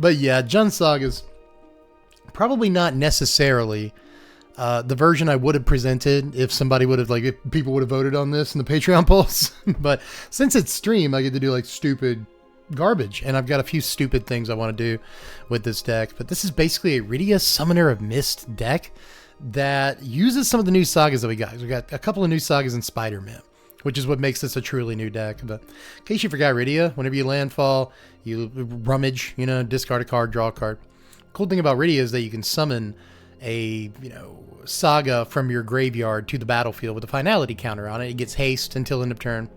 But yeah, Jund Sagas, probably not necessarily the version I would have presented if somebody would have, like, if people would have voted on this in the Patreon polls. But since it's stream, I get to do like stupid garbage, and I've got a few stupid things I want to do with this deck. But this is basically a Rydia Summoner of Mist deck that uses some of the new sagas that we got. We got a couple of new sagas in Spider-Man, which is what makes this a truly new deck. But in case you forgot, Rydia, whenever you landfall, you rummage, you know, discard a card, draw a card. Cool thing about Rydia is that you can summon a, you know, saga from your graveyard to the battlefield with a finality counter on it. It gets haste until end of turn.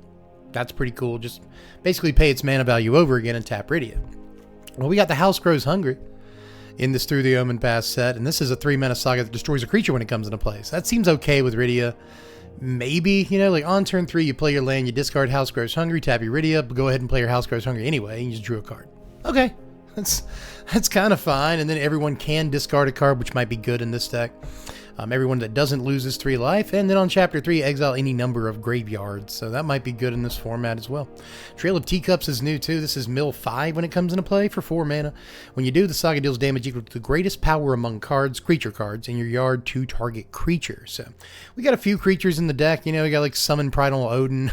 That's pretty cool. Just basically pay its mana value over again and tap Rydia. Well, we got the House Grows Hungry in this Through the Omen Pass set, and this is a 3-mana saga that destroys a creature when it comes into play. So that seems okay with Rydia. Maybe, you know, like on turn 3, you play your land, you discard House Grows Hungry, tap your Rydia, but go ahead and play your House Grows Hungry anyway, and you just drew a card. Okay, that's kind of fine, and then everyone can discard a card, which might be good in this deck. Everyone that doesn't loses 3 life, and then on Chapter 3, exile any number of graveyards, so that might be good in this format as well. Trail of Teacups is new too. This is mill 5 when it comes into play for 4 mana. When you do, the saga deals damage equal to the greatest power among creature cards in your yard to target creature. So we got a few creatures in the deck. You know, we got like Summon Primal Odin.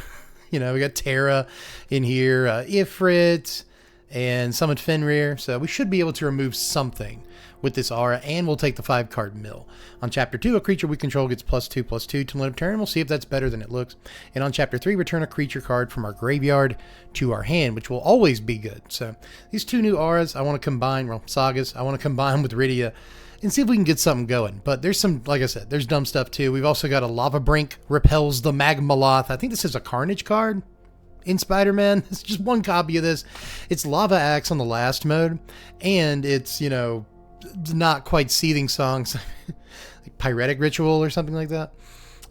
You know, we got Terra in here, Ifrit, and Summon Fenrir. So we should be able to remove something with this aura, and we'll take the 5-card mill. On Chapter 2, a creature we control gets +2/+2 to end of turn. We'll see if that's better than it looks. And on Chapter 3, return a creature card from our graveyard to our hand, which will always be good. So these 2 new auras I want to combine, well, sagas, I want to combine with Rydia and see if we can get something going. But there's some, like I said, there's dumb stuff too. We've also got a Lava Brink, repels the Magmaloth. I think this is a Carnage card in Spider-Man. It's just one copy of this. It's Lava Axe on the last mode, and it's, you know, not quite Seething Songs, like Pyretic Ritual or something like that,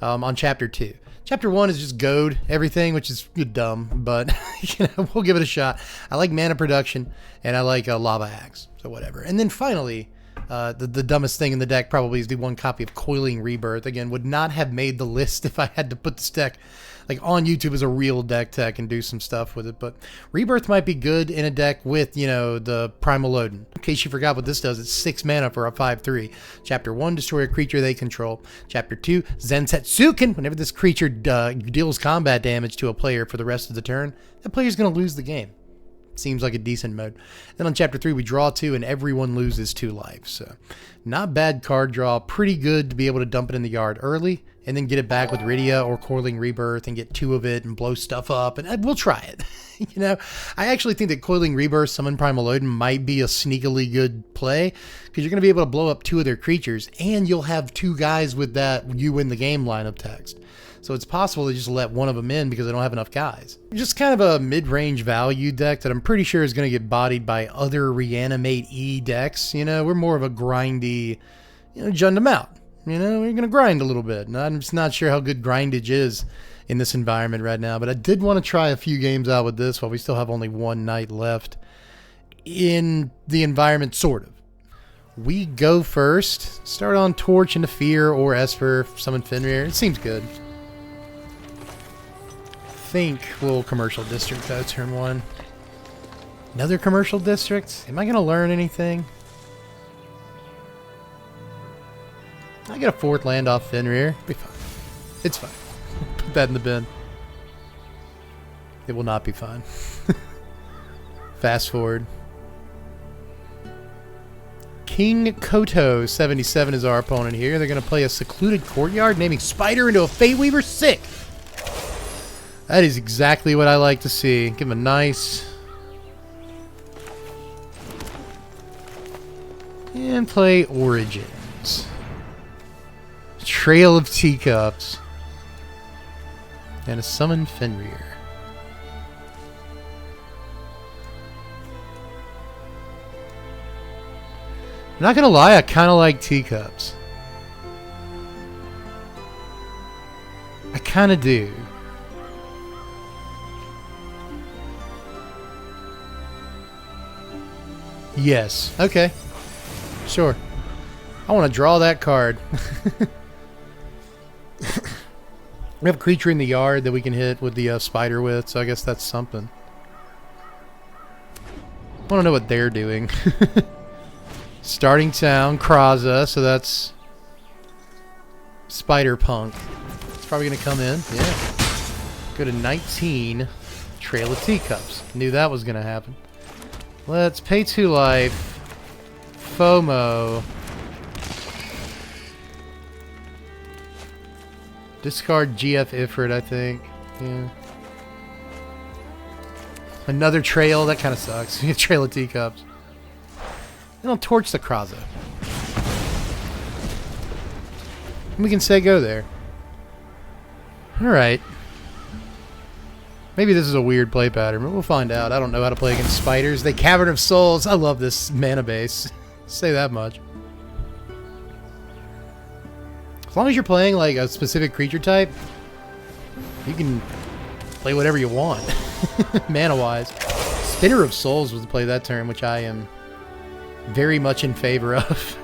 on Chapter 2. Chapter 1 is just goad everything, which is dumb, but you know, we'll give it a shot. I like mana production, and I like Lava Axe, so whatever. And then finally, the dumbest thing in the deck probably is the 1 copy of Coiling Rebirth. Again, would not have made the list if I had to put this deck like on YouTube as a real deck tech and do some stuff with it. But Rebirth might be good in a deck with, you know, the Primal Odin. In case you forgot what this does, it's 6 mana for a 5/3. Chapter 1, destroy a creature they control. Chapter 2, Zensetsuken. Whenever this creature deals combat damage to a player for the rest of the turn, that player's going to lose the game. Seems like a decent mode. Then on Chapter 3, we draw 2 and everyone loses 2 life. So not bad card draw. Pretty good to be able to dump it in the yard early and then get it back with Rydia or Coiling Rebirth and get 2 of it and blow stuff up. And we'll try it. You know, I actually think that Coiling Rebirth, Summon Primal Odin might be a sneakily good play because you're going to be able to blow up 2 of their creatures and you'll have 2 guys with that you win the game lineup text. So it's possible to just let one of them in because they don't have enough guys. Just kind of a mid-range value deck that I'm pretty sure is going to get bodied by other Reanimate E decks. You know, we're more of a grindy, you know, Jund them out. You know, we're going to grind a little bit. And I'm just not sure how good grindage is in this environment right now. But I did want to try a few games out with this while we still have only 1 night left in the environment, sort of. We go first. Start on Torch into Fear or Esper, Summon Fenrir. It seems good. Think we'll Commercial District though, turn 1. Another Commercial District? Am I going to learn anything? I get a 4th land off Fenrir. It'll be fine. It's fine. Put that in the bin. It will not be fine. Fast forward. King Koto 77 is our opponent here. They're going to play a Secluded Courtyard, naming Spider into a Fate Weaver. Sick! That is exactly what I like to see. Give him a nice... And play Origins. Trail of Teacups. And a Summon Fenrir. I'm not gonna lie, I kinda like Teacups. I kinda do. Yes. Okay. Sure. I want to draw that card. We have a creature in the yard that we can hit with the spider with, so I guess that's something. I want to know what they're doing. Starting town, Kraza, so that's Spider Punk. It's probably going to come in. Yeah. Go to 19. Trail of Teacups. Knew that was going to happen. Let's pay 2 life. FOMO. Discard GF Ifrit, I think. Yeah. Another trail. That kind of sucks. Trail of Teacups. Then I'll torch the Kraza. We can say go there. Alright. Maybe this is a weird play pattern, but we'll find out. I don't know how to play against spiders. They Cavern of Souls. I love this mana base. Say that much. As long as you're playing like a specific creature type, you can play whatever you want. Mana-wise. Spinner of Souls was to play that turn, which I am very much in favor of.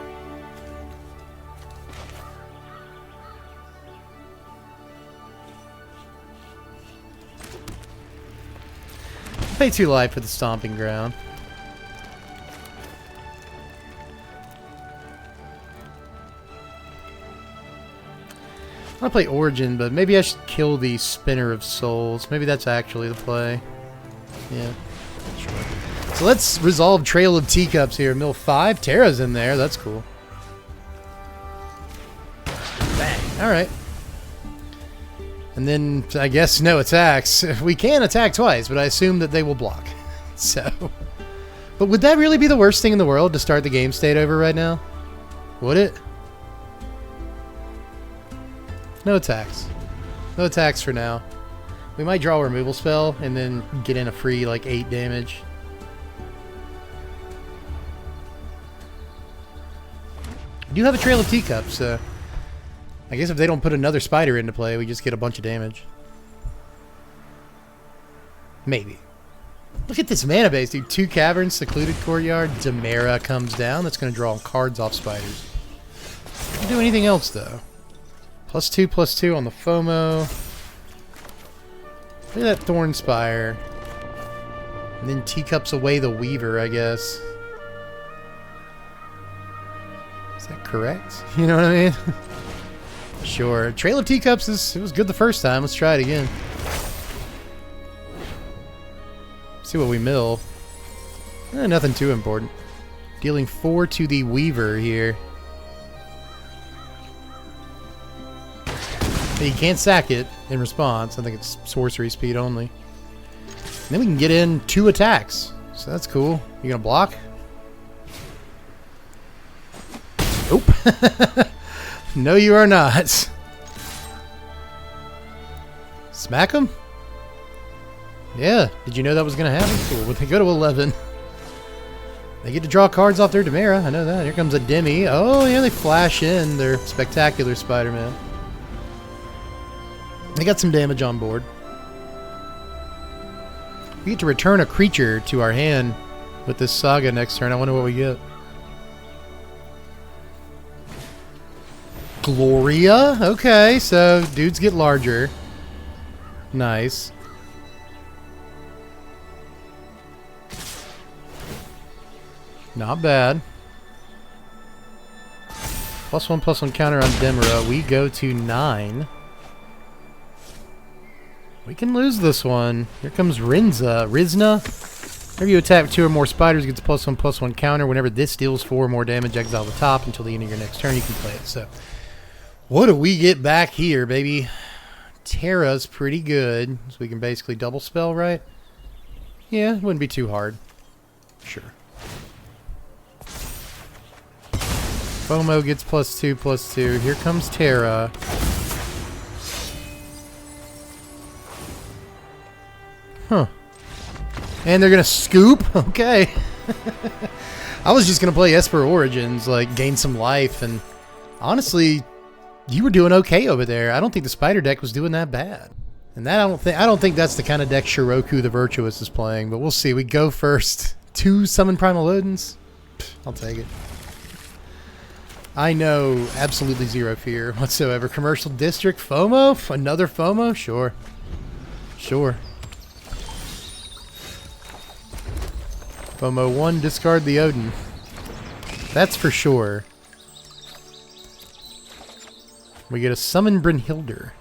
Pay 2 life for the Stomping Ground. I want to play Origin, but maybe I should kill the Spinner of Souls. Maybe that's actually the play. Yeah. Sure. So let's resolve Trail of Teacups here. Mill 5. Terra's in there. That's cool. Bang. Alright. And then, I guess, no attacks. We can attack twice, but I assume that they will block. So. But would that really be the worst thing in the world to start the game state over right now? Would it? No attacks. No attacks for now. We might draw a removal spell and then get in a free, like, 8 damage. I do have a Trail of Teacups, so I guess if they don't put another spider into play, we just get a bunch of damage. Maybe. Look at this mana base, dude. 2 caverns, secluded courtyard, Demera comes down. That's going to draw cards off spiders. Can't do anything else, though. +2/+2 on the FOMO. Look at that Thorn Spire. And then Teacups away the Weaver, I guess. Is that correct? You know what I mean? Sure. Trail of Teacups it was good the first time. Let's try it again. See what we mill. Nothing too important. Dealing 4 to the Weaver here. You can't sack it in response. I think it's sorcery speed only. And then we can get in 2 attacks. So that's cool. You gonna block? Nope. No, you are not. Smack him? Yeah. Did you know that was gonna happen? Cool. But they go to 11. They get to draw cards off their Demera. I know that. Here comes a Demi. Oh, yeah, they flash in their Spectacular Spider-Man. They got some damage on board. We get to return a creature to our hand with this Saga next turn. I wonder what we get. Gloria? Okay, so dudes get larger. Nice. Not bad. +1/+1 counter on Demera. We go to 9. We can lose this one. Here comes Rizna. Whenever you attack 2 or more spiders, it gets +1/+1 counter. Whenever this deals 4 or more damage, exile the top until the end of your next turn. You can play it. So, what do we get back here, baby? Terra's pretty good. So we can basically double spell, right? Yeah, it wouldn't be too hard. Sure. FOMO gets +2/+2. Here comes Terra. Huh. And they're gonna scoop? Okay. I was just gonna play Esper Origins, like gain some life, and honestly, you were doing okay over there. I don't think the spider deck was doing that bad. And that I don't think that's the kind of deck Shiroku the Virtuous is playing, but we'll see. We go first. 2 summon Primal Odins. I'll take it. I know absolutely zero fear whatsoever. Commercial District, FOMO? Another FOMO? Sure. Sure. FOMO 1, discard the Odin. That's for sure. We get a Summon Brynhildr.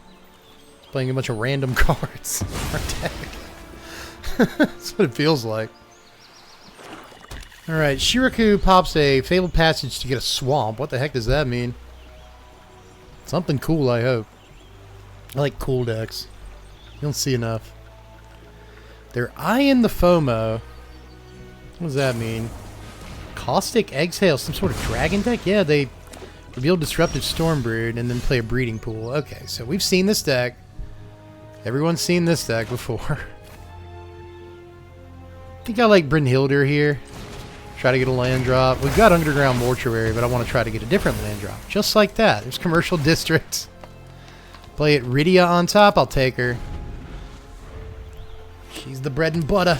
Playing a bunch of random cards in our deck. That's what it feels like. Alright, Shiraku pops a Fabled Passage to get a Swamp. What the heck does that mean? Something cool, I hope. I like cool decks. You don't see enough. They're eyeing the FOMO. What does that mean? Caustic Exhale, some sort of dragon deck? Yeah, they reveal Disruptive Stormbrood and then play a Breeding Pool. Okay, so we've seen this deck. Everyone's seen this deck before. I think I like Brynhildr here. Try to get a land drop. We've got Underground Mortuary, but I want to try to get a different land drop. Just like that. There's Commercial District. Play it Rydia on top. I'll take her. She's the bread and butter.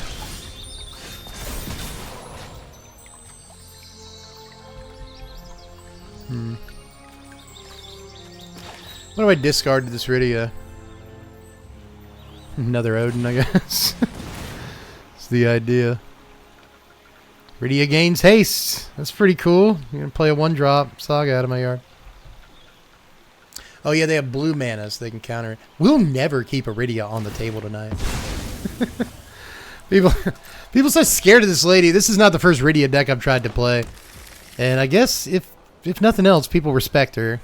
What do I discard to this Rydia? Another Odin, I guess. That's the idea. Rydia gains haste. That's pretty cool. You're going to play a 1-drop Saga out of my yard. Oh yeah, they have blue mana so they can counter it. We'll never keep a Rydia on the table tonight. People so scared of this lady. This is not the first Rydia deck I've tried to play. And I guess if nothing else, people respect her.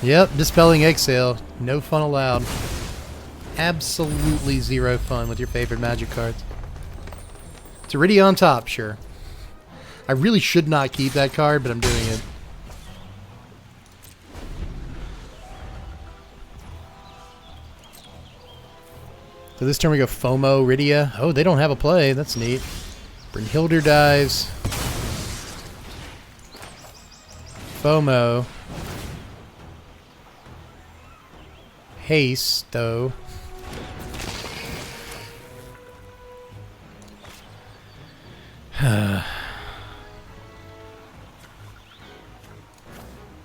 Yep, Dispelling Exhale. No fun allowed. Absolutely zero fun with your favorite Magic cards. It's a Rydia on top, sure. I really should not keep that card, but I'm doing it. So this turn we go FOMO, Rydia. Oh, they don't have a play. That's neat. Brynhildr dies. FOMO. Haste, though.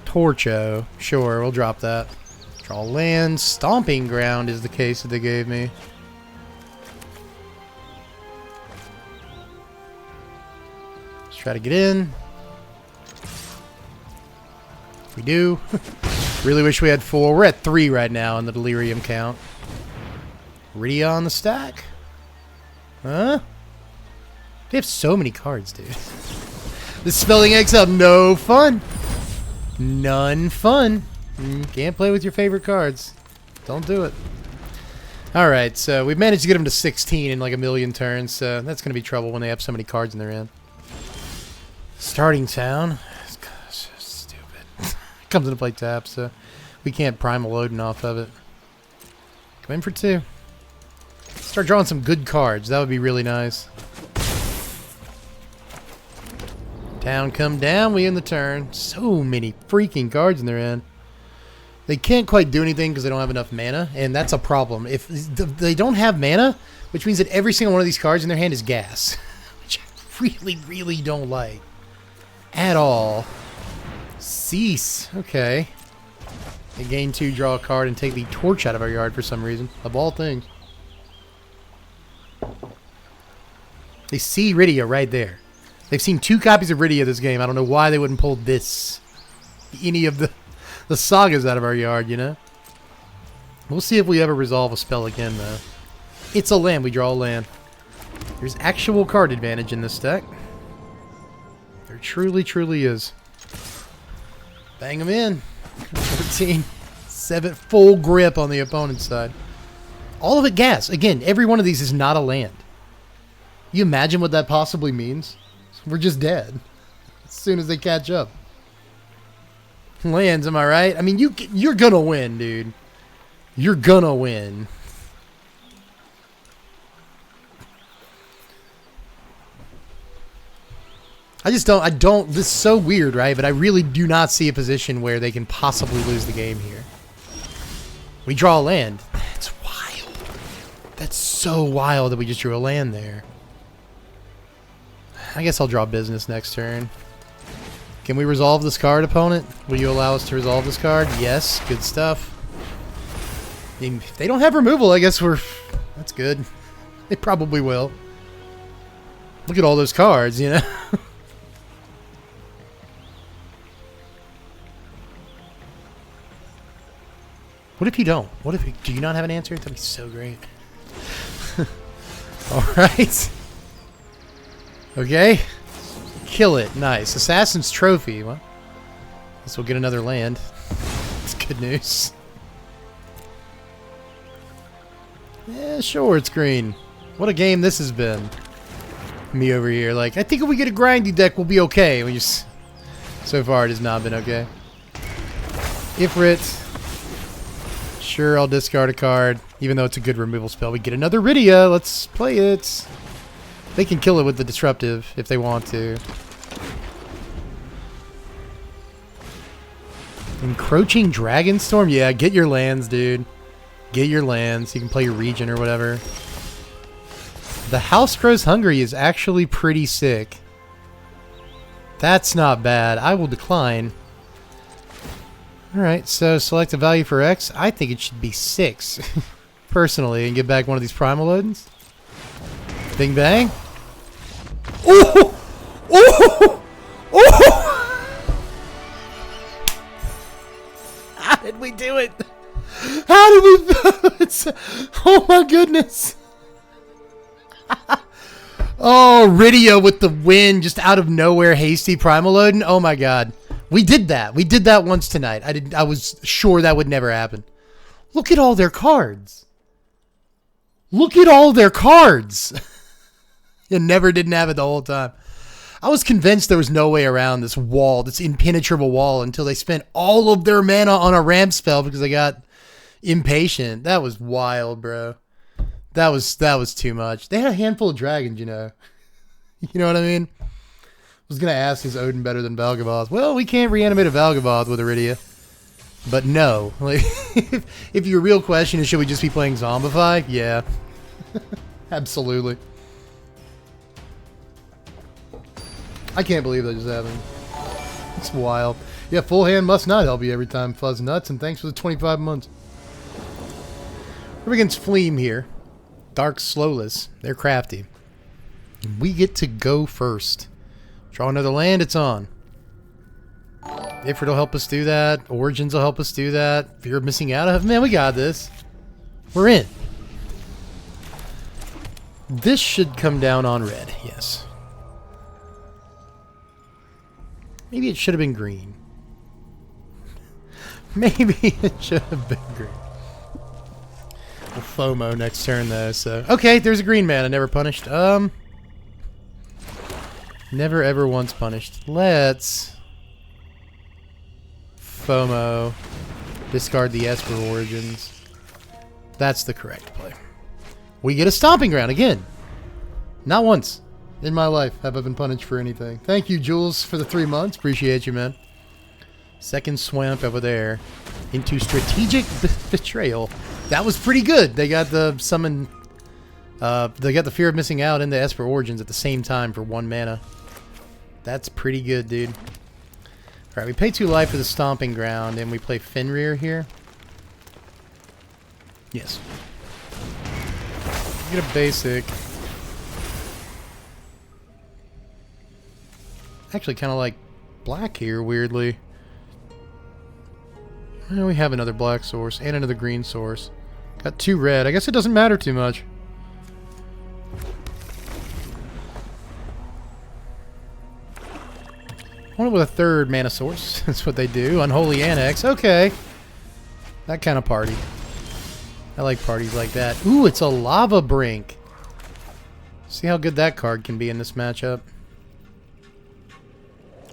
Torcho. Sure, we'll drop that. Draw land. Stomping Ground is the case that they gave me. Let's try to get in. We do. Really wish we had 4. We're at 3 right now in the Delirium count. Rydia on the stack? Huh? They have so many cards, dude. Dispelling Exile, no fun. None fun. Can't play with your favorite cards. Don't do it. Alright, so we've managed to get them to 16 in like a million turns, so that's going to be trouble when they have so many cards in their hand. Starting town. Gosh, stupid. Comes into play tap, so we can't Primal Odin off of it. Come in for 2. Start drawing some good cards. That would be really nice. Town come down, we end the turn. So many freaking cards in their hand. They can't quite do anything because they don't have enough mana, and that's a problem. If they don't have mana, which means that every single one of these cards in their hand is gas. Which I really, really don't like. At all. Cease. Okay. They gain 2, draw a card, and take the Torch out of our yard for some reason. Of all things. They see Rydia right there. They've seen 2 copies of Rydia this game. I don't know why they wouldn't pull this. Any of the Sagas out of our yard, you know? We'll see if we ever resolve a spell again, though. It's a land. We draw a land. There's actual card advantage in this deck. There truly, truly is. Bang them in. 14. 7. Full grip on the opponent's side. All of it gas. Again, every one of these is not a land. You imagine what that possibly means? We're just dead as soon as they catch up. Lands, am I right? I mean, you're gonna win, dude. You're gonna win. I don't, this is so weird, right? But I really do not see a position where they can possibly lose the game here. We draw a land. That's wild. That's so wild that we just drew a land there. I guess I'll draw business next turn. Can we resolve this card, opponent? Will you allow us to resolve this card? Yes. Good stuff. I mean, if they don't have removal, I guess that's good. They probably will. Look at all those cards, you know? What if you don't? What if you, do you not have an answer? That'd be so great. Alright. Okay. Kill it. Nice. Assassin's Trophy. Well, guess we'll get another land. It's good news. Yeah, sure, it's green. What a game this has been. Me over here, like, I think if we get a grindy deck, we'll be okay. We just, so far, it has not been okay. Ifrit. Sure, I'll discard a card, even though it's a good removal spell. We get another Rydia. Let's play it. They can kill it with the Disruptive if they want to. Encroaching Dragonstorm? Yeah, get your lands, dude. Get your lands. You can play your Region or whatever. The House Grows Hungry is actually pretty sick. That's not bad. I will decline. Alright, so select a value for X. I think it should be 6, personally, and get back one of these Primal Odins. Bing bang. Oh! Oh! Oh! How did we do it? How did we do it? Oh my goodness. Oh, Rydia with the win, just out of nowhere, hasty Primal Odin. Oh my god. We did that. We did that once tonight. I was sure that would never happen. Look at all their cards. Look at all their cards. You never didn't have it the whole time. I was convinced there was no way around this wall, this impenetrable wall, until they spent all of their mana on a ramp spell because they got impatient. That was wild, bro. That was too much. They had a handful of dragons, you know. You know what I mean? I was going to ask, is Odin better than Valgaboth? Well, we can't reanimate a Valgaboth with Iridia. But no. Like, if your real question is, should we just be playing Zombify? Yeah. Absolutely. I can't believe that just happened. It's wild. Yeah, full hand must not help you every time, Fuzz Nuts, and thanks for the 25 months. We're against Fleam here. Dark Slowless. They're crafty. We get to go first. Draw another land, it's on. Ifrit will help us do that. Origins will help us do that. Fear of missing out. Man, we got this. We're in. This should come down on red, yes. Maybe it should have been green. Maybe it should have been green. We'll FOMO next turn though, so. Okay, there's a green mana, never punished. Never ever once punished. Let's FOMO. Discard the Esper Origins. That's the correct play. We get a Stomping Ground again. Not once in my life have I been punished for anything. Thank you, Jules, for the 3 months. Appreciate you, man. Second Swamp over there. Into Strategic Betrayal. That was pretty good. They got the summon. They got the Fear of Missing Out and the Esper Origins at the same time for 1 mana. That's pretty good, dude. Alright, we pay 2 life for the Stomping Ground, and we play Fenrir here. Yes. Get a basic. Actually, kind of like black here, weirdly. Well, we have another black source and another green source. Got 2 red. I guess it doesn't matter too much. One with a 3rd mana source. That's what they do. Unholy Annex. Okay. That kind of party. I like parties like that. Ooh, it's a Lava Brink. See how good that card can be in this matchup.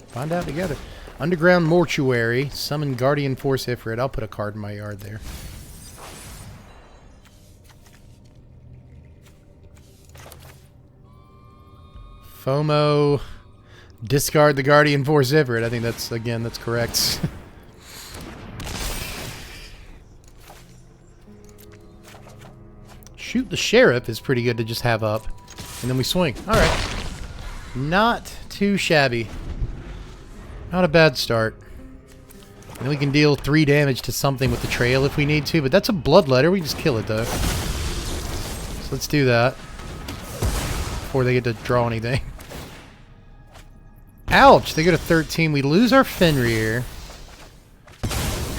Find out together. Underground Mortuary. Summon Guardian Force Ifrit. I'll put a card in my yard there. FOMO. Discard the Guardian Force Ifrit. I think that's, again, that's correct. Shoot the Sheriff is pretty good to just have up. And then we swing. Alright. Not too shabby. Not a bad start. And we can deal 3 damage to something with the Trail if we need to, but that's a Bloodletter. We just kill it, though. So let's do that. Before they get to draw anything. Ouch! They go to 13. We lose our Fenrir.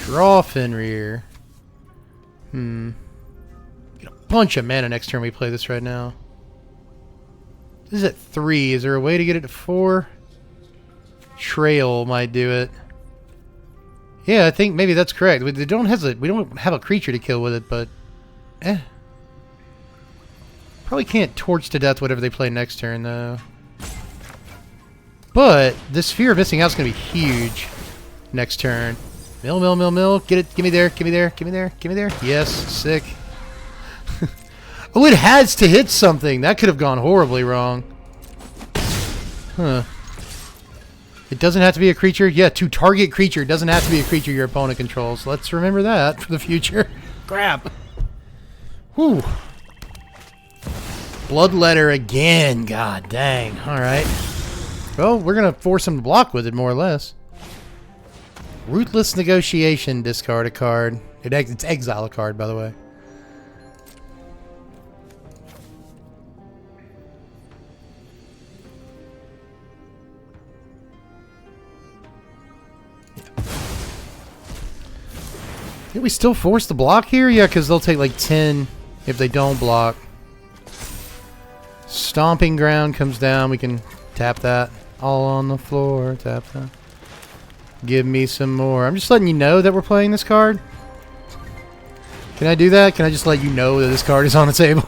Draw Fenrir. Get a bunch of mana next turn we play this right now. This is at 3. Is there a way to get it to 4? Trail might do it. Yeah, I think maybe that's correct. We don't have a creature to kill with it, but probably can't torch to death whatever they play next turn though. But this fear of missing out is going to be huge next turn. Mill, mill, mill, mill. Get it. Give me there. Give me there. Give me there. Give me there. Yes. Sick. Oh, it has to hit something. That could have gone horribly wrong. Huh. It doesn't have to be a creature. Yeah, to target creature. It doesn't have to be a creature your opponent controls. Let's remember that for the future. Crap. Whew. Bloodletter again. God dang. All right. Well, we're going to force him to block with it, more or less. Ruthless Negotiation. Discard a card. It's exile a card, by the way. Did we still force the block here? Yeah, because they'll take like 10 if they don't block. Stomping Ground comes down. We can tap that. All on the floor. Tap that. Give me some more. I'm just letting you know that we're playing this card. Can I do that? Can I just let you know that this card is on the table?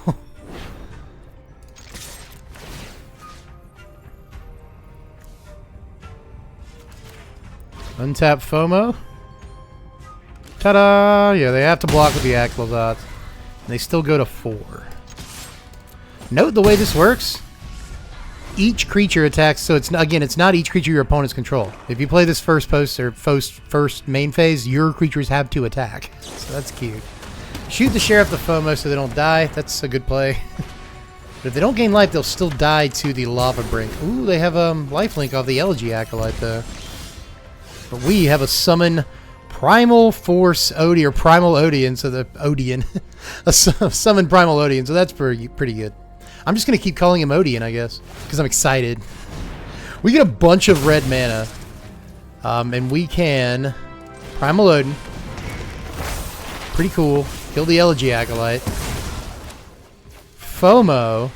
Untap FOMO. Ta-da! Yeah, they have to block with the Axelzots. And they still go to 4. Note the way this works. Each creature attacks, so it's not each creature your opponents control. If you play this first post or first main phase, your creatures have to attack. So that's cute. Shoot the Sheriff the FOMO so they don't die. That's a good play. But if they don't gain life, they'll still die to the Lava Brink. Ooh, they have lifelink off the Elegy Acolyte though. But we have a summon Primal Force Odin, or Primal Odin, so the Odin. A summon Primal Odin, so that's pretty good. I'm just going to keep calling him Odin, I guess, because I'm excited. We get a bunch of red mana, and we can Primal Odin. Pretty cool. Kill the Elegy Acolyte. FOMO.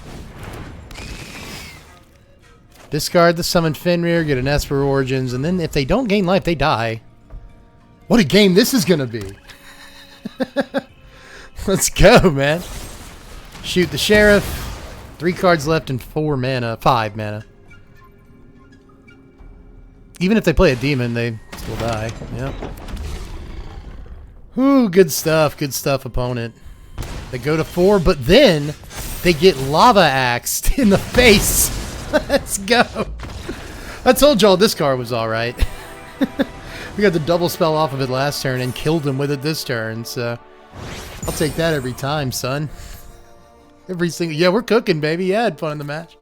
Discard the Summon Fenrir, get an Esper Origins, and then if they don't gain life, they die. What a game this is going to be. Let's go, man. Shoot the Sheriff. 3 cards left and 5 mana. Even if they play a demon, they still die. Yep. Ooh, good stuff, opponent. They go to 4, but then they get lava axed in the face. Let's go. I told y'all this card was alright. We got the double spell off of it last turn and killed him with it this turn, so I'll take that every time, son. Every single... Yeah, we're cooking, baby. Yeah, I had fun in the match.